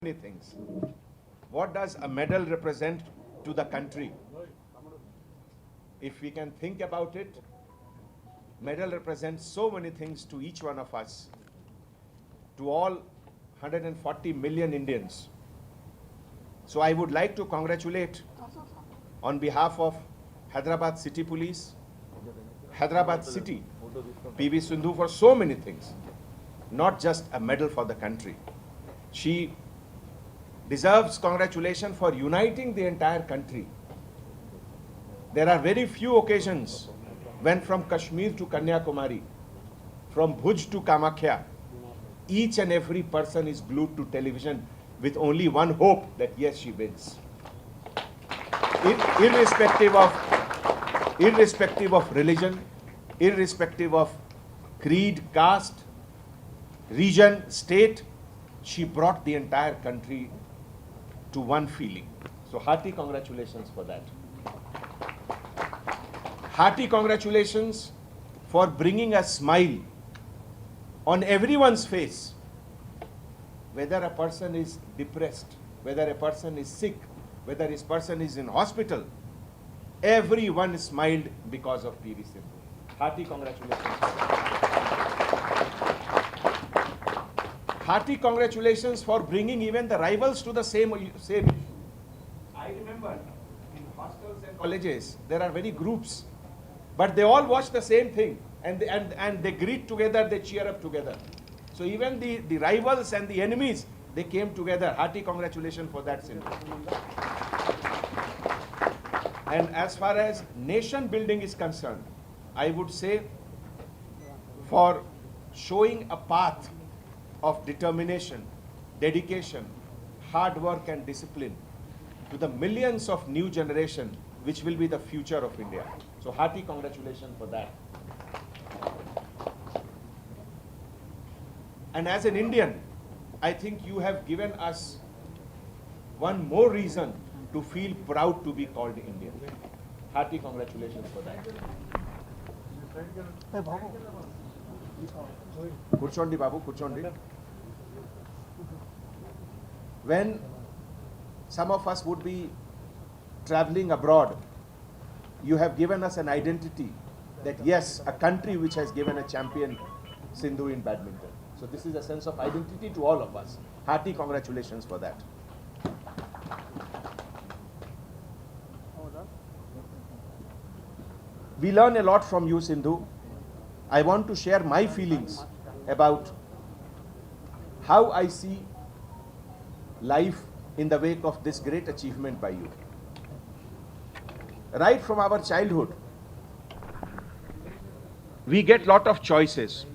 many things. What does a medal represent to the country? If we can think about it, medal represents so many things to each one of us, to all 140 million Indians. So I would like to congratulate on behalf of Hyderabad City Police, Hyderabad City, PV Sindhu for so many things, not just a medal for the country. She deserves congratulation for uniting the entire country. There are very few occasions when from Kashmir to Kanyakumari, from Bhuj to Kamakhya, each and every person is glued to television with only one hope that yes, she wins. Irrespective of religion, irrespective of creed, caste, region, state, she brought the entire country to one feeling. So hearty congratulations for that. Hearty congratulations for bringing a smile on everyone's face. Whether a person is depressed, whether a person is sick, whether this person is in hospital, everyone smiled because of PV Sindhu. Hearty congratulations. Hearty congratulations for bringing even the rivals to the same issue. I remember in hostels and colleges, there are many groups, but they all watch the same thing and they greet together, they cheer up together. So even the rivals and the enemies, they came together. Hearty congratulations for that, Sindhu. And as far as nation building is concerned, I would say for showing a path of determination, dedication, hard work and discipline to the millions of new generation which will be the future of India. So hearty congratulations for that. And as an Indian, I think you have given us one more reason to feel proud to be called Indian. Hearty congratulations for that. Kurchondi Babu, Kurchondi. When some of us would be traveling abroad, you have given us an identity that yes, a country which has given a champion Sindhu in badminton. So this is a sense of identity to all of us. Hearty congratulations for that. We learn a lot from you, Sindhu. I want to share my feelings about how I see life in the wake of this great achievement by you. Right from our childhood, we get lot of choices.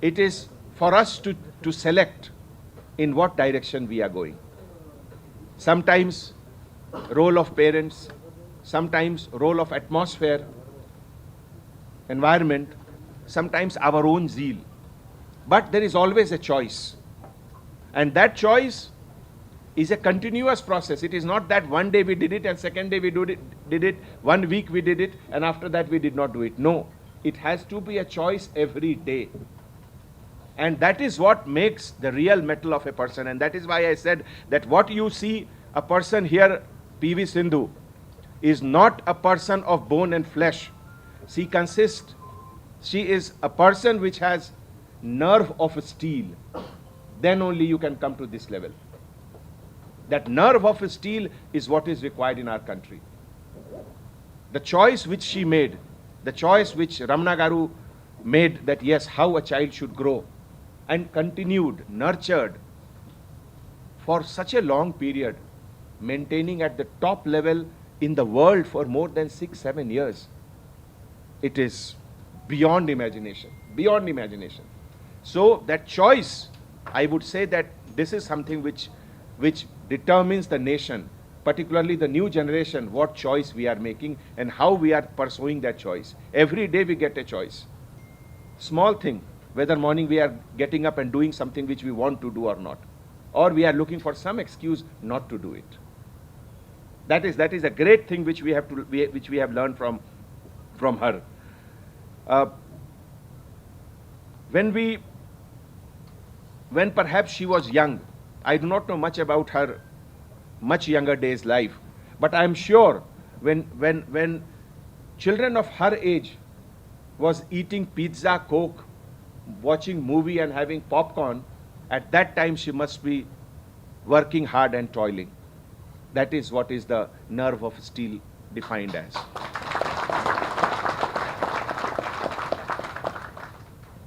It is for us to select in what direction we are going. Sometimes role of parents, sometimes role of atmosphere, environment, sometimes our own zeal. But there is always a choice. And that choice is a continuous process. It is not that one day we did it and second day we did it, 1 week we did it and after that we did not do it. No, it has to be a choice every day. And that is what makes the real mettle of a person. And that is why I said that what you see a person here, PV Sindhu, is not a person of bone and flesh. She is a person which has nerve of steel. Then only you can come to this level. That nerve of steel is what is required in our country. The choice which she made, the choice which Ramana Garu made, that yes, how a child should grow, and continued, nurtured for such a long period, maintaining at the top level in the world for more than 6-7 years. It is beyond imagination, beyond imagination. So that choice, I would say that this is something which determines the nation, particularly the new generation, what choice we are making and how we are pursuing that choice. Every day we get a choice. Small thing, whether morning we are getting up and doing something which we want to do or not, or we are looking for some excuse not to do it. That is a great thing which we have learned from her. When we, when perhaps she was young, I do not know much about her much younger days life, but I am sure when children of her age was eating pizza, coke, watching movie and having popcorn, at that time she must be working hard and toiling. That is what is the nerve of steel defined as.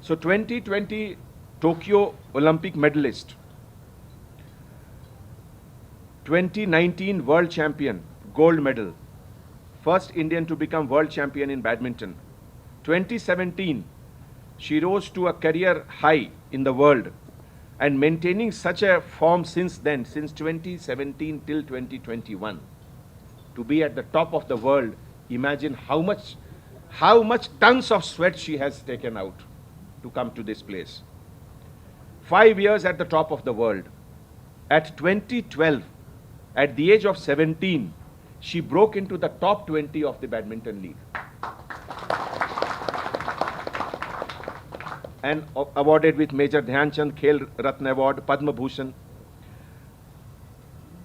So 2020 Tokyo Olympic medalist, 2019 world champion, gold medal, first Indian to become world champion in badminton. 2017, she rose to a career high in the world and maintaining such a form since then, since 2017 till 2021. To be at the top of the world, imagine how much tons of sweat she has taken out to come to this place. 5 years at the top of the world. At 2012, at the age of 17, she broke into the top 20 of the badminton league. And awarded with Major Dhyan Chand Khel Ratna Award, Padma Bhushan.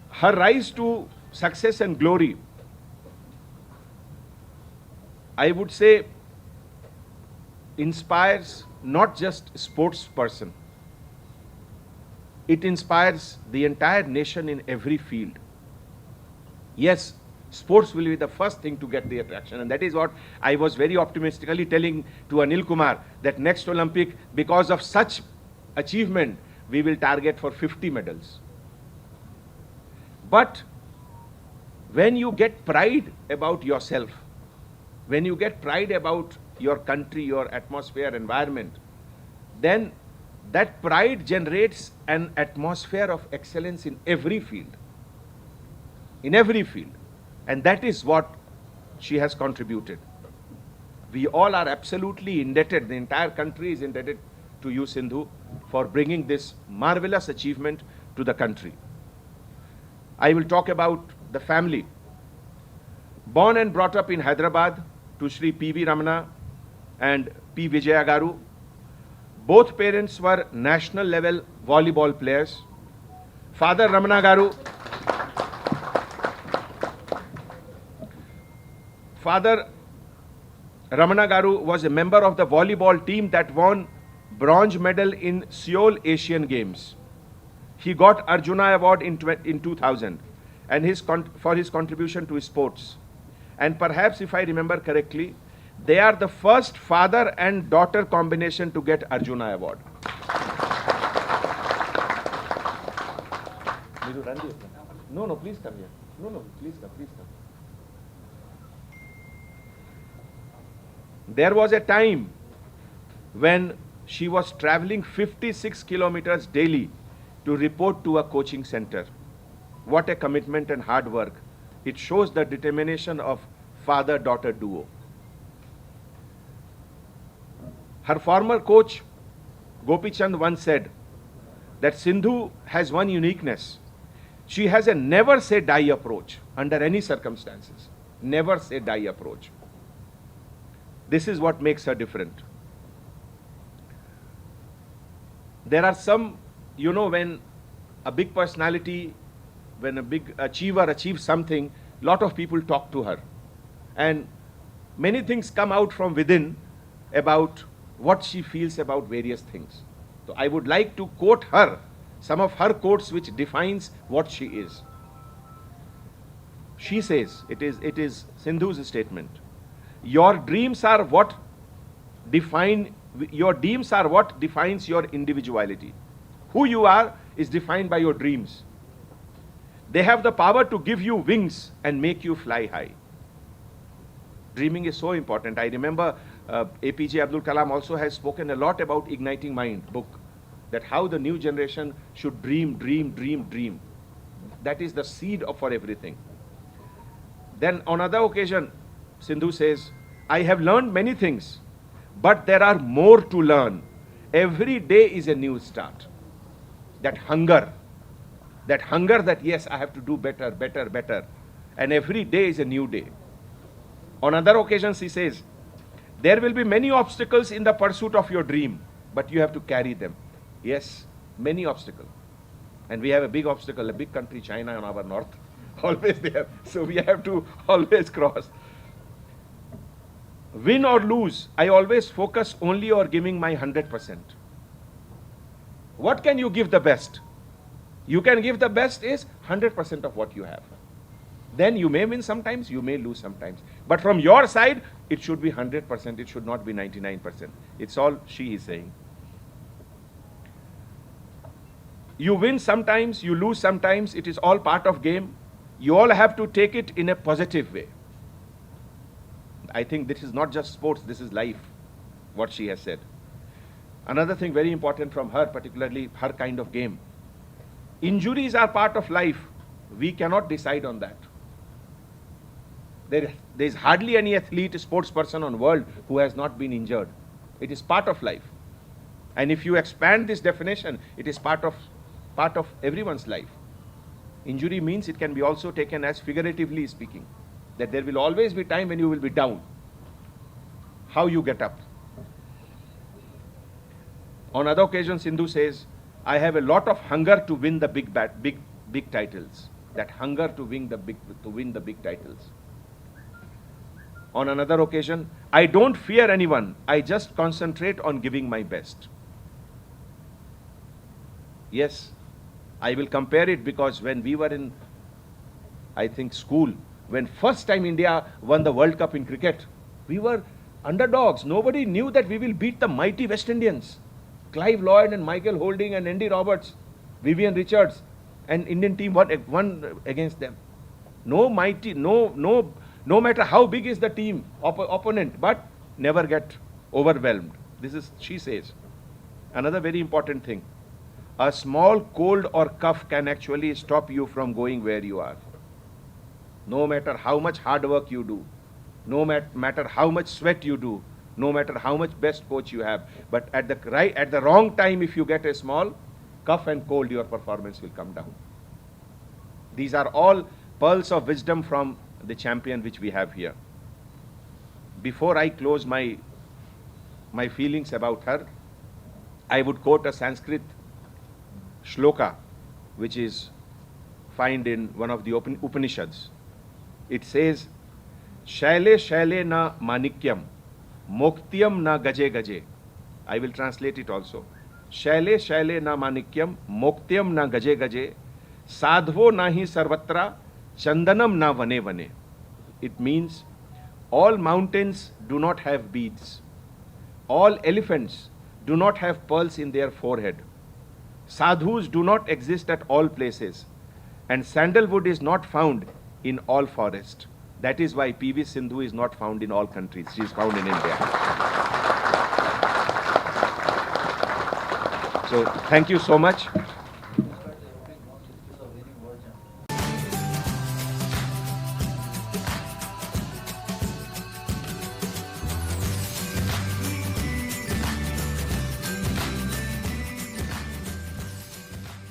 Her rise to success and glory, I would say, inspires not just a sports person. It inspires the entire nation in every field. Yes, sports will be the first thing to get the attraction, and that is what I was very optimistically telling to Anil Kumar, that next Olympic, because of such achievement, we will target for 50 medals. But when you get pride about yourself, when you get pride about your country, your atmosphere, environment, then that pride generates an atmosphere of excellence in every field. In every field. And that is what she has contributed. We all are absolutely indebted, the entire country is indebted to you, Sindhu, for bringing this marvelous achievement to the country. I will talk about the family. Born and brought up in Hyderabad to Shri P.V. Ramana and P. Vijaya Garu. Both parents were national level volleyball players. Father Ramana Garu, Father Ramana Garu was a member of the volleyball team that won bronze medal in Seoul Asian Games. He got Arjuna Award in 2000 and for his contribution to sports. And perhaps, if I remember correctly, they are the first father and daughter combination to get Arjuna Award. No, please come here. No, please come. There was a time when she was traveling 56 kilometers daily to report to a coaching center. What a commitment and hard work. It shows the determination of father-daughter duo. Her former coach, Gopi Chand, once said that Sindhu has one uniqueness. She has a never say die approach under any circumstances. Never say die approach. This is what makes her different. There are some, when a big personality, when a big achiever achieves something, lot of people talk to her. And many things come out from within about what she feels about various things. So I would like to quote her, some of her quotes which defines what she is. She says, it is Sindhu's statement, your dreams are what defines your individuality. Who you are is defined by your dreams. They have the power to give you wings and make you fly high. Dreaming is so important. I remember APJ Abdul Kalam also has spoken a lot about Igniting Mind book, that how the new generation should dream. That is the seed for everything. Then on another occasion, Sindhu says, I have learned many things, but there are more to learn. Every day is a new start. That hunger that yes, I have to do better. And every day is a new day. On other occasions, he says, there will be many obstacles in the pursuit of your dream, but you have to carry them. Yes, many obstacles. And we have a big obstacle, a big country, China, on our north, always there. So we have to always cross. Win or lose, I always focus only on giving my 100%. What can you give the best? You can give the best is 100% of what you have. Then you may win sometimes, you may lose sometimes. But from your side, it should be 100%, it should not be 99%. It's all she is saying. You win sometimes, you lose sometimes, it is all part of game. You all have to take it in a positive way. I think this is not just sports, this is life, what she has said. Another thing very important from her, particularly her kind of game. Injuries are part of life. We cannot decide on that. There is hardly any athlete, sports person on world who has not been injured. It is part of life. And if you expand this definition, it is part of everyone's life. Injury means it can be also taken as figuratively speaking, that there will always be time when you will be down. How you get up. On other occasions, Sindhu says, I have a lot of hunger to win the big titles. That hunger to win the big titles. On another occasion, I don't fear anyone. I just concentrate on giving my best. Yes, I will compare it because when we were in, I think, school, when first time India won the World Cup in cricket, we were underdogs. Nobody knew that we will beat the mighty West Indians. Clive Lloyd and Michael Holding and Andy Roberts, Vivian Richards, and Indian team won against them. No matter how big is the team, opponent, but never get overwhelmed. This is, she says. Another very important thing. A small cold or cough can actually stop you from going where you are. No matter how much hard work you do, no matter how much sweat you do, no matter how much best coach you have, but at the wrong time, if you get a small cough and cold, your performance will come down. These are all pearls of wisdom from the champion which we have here. Before I close my feelings about her, I would quote a Sanskrit shloka, which is found in one of the Upanishads. It says, Shaile shaile na manikyam, moktyam na gaje gaje. I will translate it also. Shaile shaile na manikyam, moktyam na gaje gaje, sadhvo nahi sarvatra, chandanam na vane vane. It means all mountains do not have beads. All elephants do not have pearls in their forehead. Sadhus do not exist at all places. And sandalwood is not found in all forests. That is why PV Sindhu is not found in all countries. She is found in India. So thank you so much.